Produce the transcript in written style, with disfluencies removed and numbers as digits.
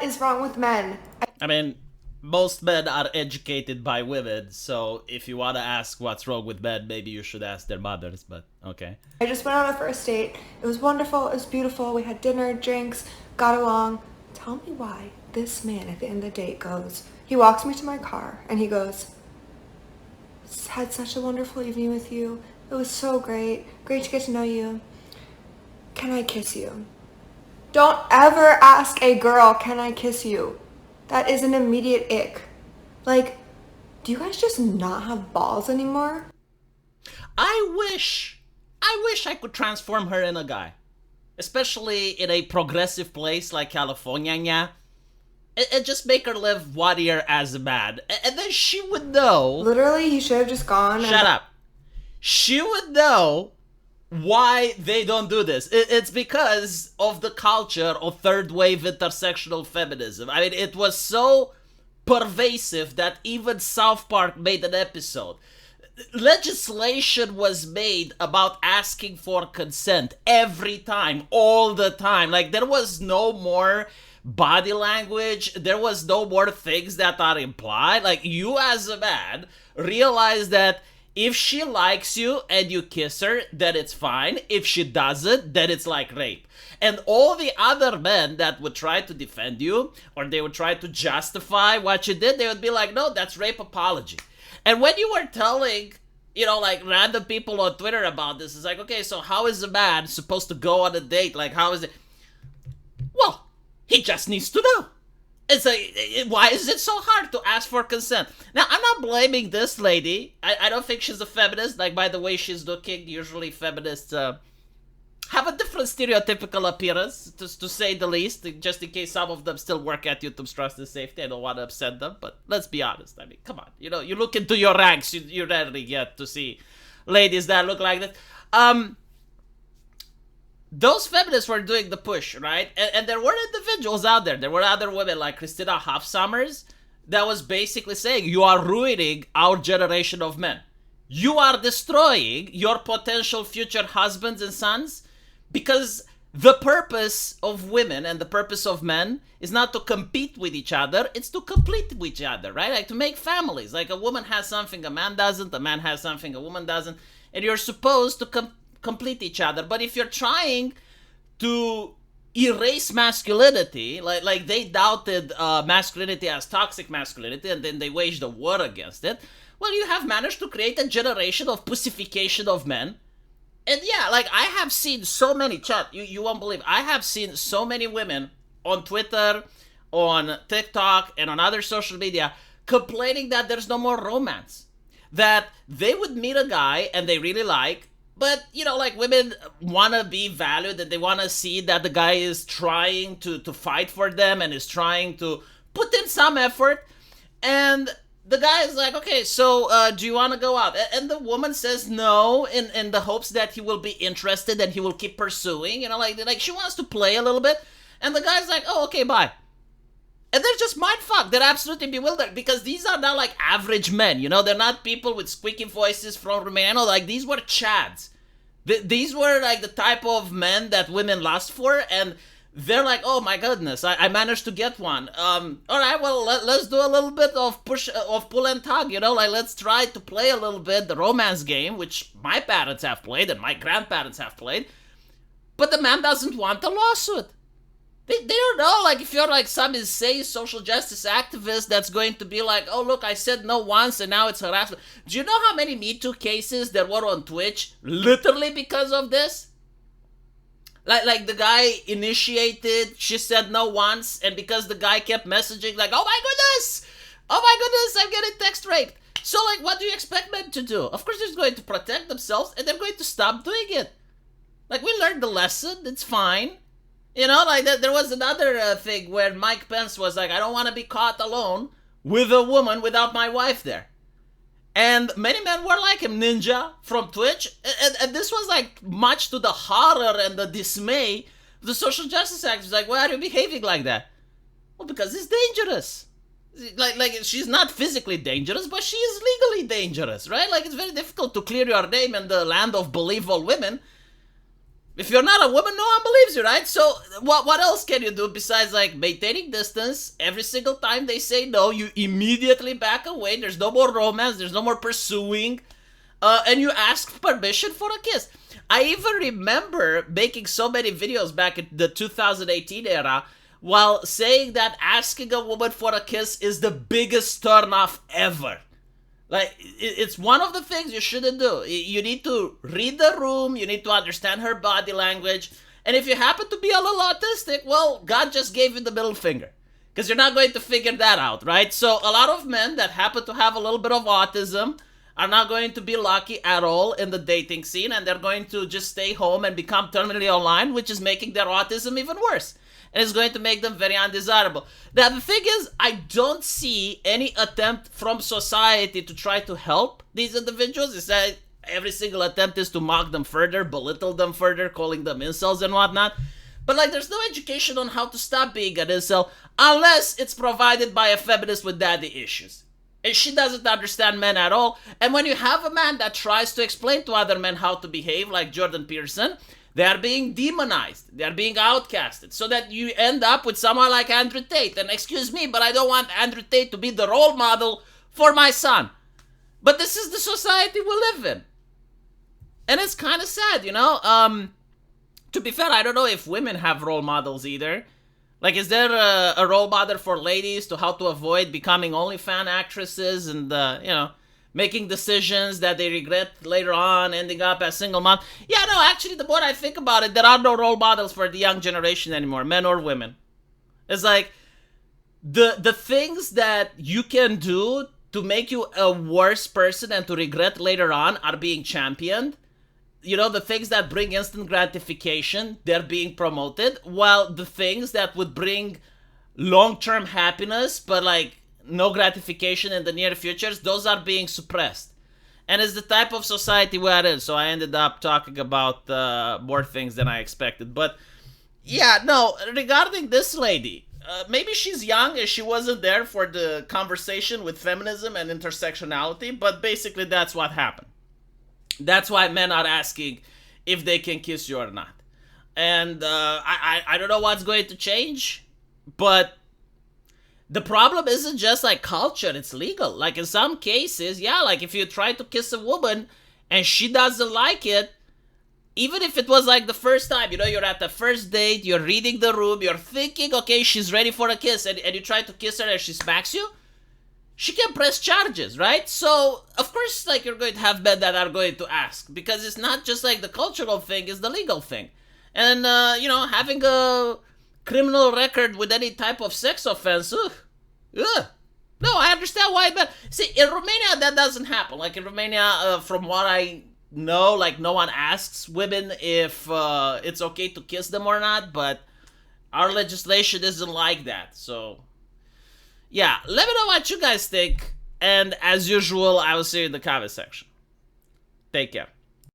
What is wrong with men? I mean, most men are educated by women, so if you want to ask what's wrong with men, maybe you should ask their mothers, but okay. I just went on a first date. It was wonderful. It was beautiful. We had dinner, drinks, got along. Tell me why this man at the end of the date goes, he walks me to my car and he goes, had such a wonderful evening with you. It was so great. Great to get to know you. Can I kiss you? Don't ever ask a girl, can I kiss you? That is an immediate ick. Like, do you guys just not have balls anymore? I wish I could transform her in a guy. Especially in a progressive place like California, and just make her live 1 year as a man. And then she would know. Literally, he should have just gone. Shut up. She would know why they don't do this. It's because of the culture of third wave intersectional feminism. I mean, it was so pervasive that even South Park made an episode. Legislation was made about asking for consent every time, all the time. Like, there was no more body language, there was no more things that are implied. Like, you as a man realize that if she likes you and you kiss her, then it's fine. If she doesn't, then it's like rape. And all the other men that would try to defend you, or they would try to justify what you did, they would be like, no, that's rape apology. And when you were telling, like random people on Twitter about this, it's like, okay, so how is a man supposed to go on a date? Like, how is it? Well, he just needs to know. It's like, why is it so hard to ask for consent? Now, I'm not blaming this lady. I don't think she's a feminist. Like, by the way she's looking, usually feminists have a different stereotypical appearance, to say the least, just in case some of them still work at YouTube's Trust and Safety. I don't want to upset them, but let's be honest. I mean, come on. You look into your ranks, you rarely get to see ladies that look like that. Those feminists were doing the push, right? And there were individuals out there. There were other women like Christina Hoff Sommers that was basically saying, you are ruining our generation of men. You are destroying your potential future husbands and sons, because the purpose of women and the purpose of men is not to compete with each other, it's to complete with each other, right? Like, to make families. Like, a woman has something a man doesn't, a man has something a woman doesn't, and you're supposed to complete each other. But if you're trying to erase masculinity, like they doubted masculinity as toxic masculinity, and then they waged a war against it, well, you have managed to create a generation of pussification of men. And yeah, like, I have seen so many, chat, you won't believe, I have seen so many women on Twitter, on TikTok, and on other social media complaining that there's no more romance. That they would meet a guy and they really like, but, like, women want to be valued, and they want to see that the guy is trying to fight for them and is trying to put in some effort. And the guy is like, okay, so do you want to go out? And the woman says no, in the hopes that he will be interested and he will keep pursuing. Like she wants to play a little bit. And the guy's like, oh, okay, bye. And they're just mindfucked. They're absolutely bewildered, because these are not like average men, They're not people with squeaky voices from Romania. Like, these were chads. These were like the type of men that women lust for, and they're like, oh my goodness, I managed to get one. All right, well, let's do a little bit of pull and tug, Like, let's try to play a little bit the romance game, which my parents have played and my grandparents have played. But the man doesn't want a lawsuit. They don't know, like, if you're like some insane social justice activist that's going to be like, oh, look, I said no once and now it's harassment. Do you know how many Me Too cases there were on Twitch literally because of this? Like the guy initiated, she said no once, and because the guy kept messaging like, oh my goodness, I'm getting text raped. So, like, what do you expect men to do? Of course they're going to protect themselves, and they're going to stop doing it. Like, we learned the lesson, it's fine. Like, there was another thing where Mike Pence was like, I don't want to be caught alone with a woman without my wife there. And many men were like him, Ninja from Twitch. And this was like much to the horror and the dismay of the social justice activists. Like, why are you behaving like that? Well, because it's dangerous. Like she's not physically dangerous, but she is legally dangerous, right? Like, it's very difficult to clear your name in the land of believable women. If you're not a woman, no one believes you, right? So what else can you do besides like maintaining distance? Every single time they say no, you immediately back away. There's no more romance. There's no more pursuing. And you ask permission for a kiss. I even remember making so many videos back in the 2018 era while saying that asking a woman for a kiss is the biggest turnoff ever. Like, it's one of the things you shouldn't do. You need to read the room, you need to understand her body language, and if you happen to be a little autistic, well, God just gave you the middle finger. Because you're not going to figure that out, right? So a lot of men that happen to have a little bit of autism are not going to be lucky at all in the dating scene, and they're going to just stay home and become terminally online, which is making their autism even worse. And it's going to make them very undesirable. Now, the thing is, I don't see any attempt from society to try to help these individuals. It's that every single attempt is to mock them further, belittle them further, calling them incels and whatnot. But, like, there's no education on how to stop being an incel unless it's provided by a feminist with daddy issues. And she doesn't understand men at all. And when you have a man that tries to explain to other men how to behave, like Jordan Peterson, they are being demonized. They are being outcasted. So that you end up with someone like Andrew Tate. And excuse me, but I don't want Andrew Tate to be the role model for my son. But this is the society we live in. And it's kind of sad, you know? To be fair, I don't know if women have role models either. Like, is there a role model for ladies to how to avoid becoming OnlyFans actresses and, making decisions that they regret later on, ending up as single mom? Yeah, no, actually, the more I think about it, there are no role models for the young generation anymore, men or women. It's like, the things that you can do to make you a worse person and to regret later on are being championed. You know, the things that bring instant gratification, they're being promoted, while the things that would bring long-term happiness, but like, no gratification in the near futures, those are being suppressed. And it's the type of society we are in, so I ended up talking about more things than I expected. But yeah, no, regarding this lady, maybe she's young and she wasn't there for the conversation with feminism and intersectionality, but basically that's what happened. That's why men are asking if they can kiss you or not. And I don't know what's going to change, but the problem isn't just like culture, it's legal. Like in some cases, yeah, like if you try to kiss a woman and she doesn't like it, even if it was like the first time, you know, you're at the first date, you're reading the room, you're thinking, okay, she's ready for a kiss, and you try to kiss her and she smacks you, she can press charges, right? So, of course, like, you're going to have men that are going to ask, because it's not just like the cultural thing, it's the legal thing. And, having a criminal record with any type of sex offense, ugh. No, I understand why, but see, in Romania, that doesn't happen. Like, in Romania, from what I know, like, no one asks women if it's okay to kiss them or not, but our legislation isn't like that, so yeah, let me know what you guys think, and as usual, I will see you in the comment section. Take care.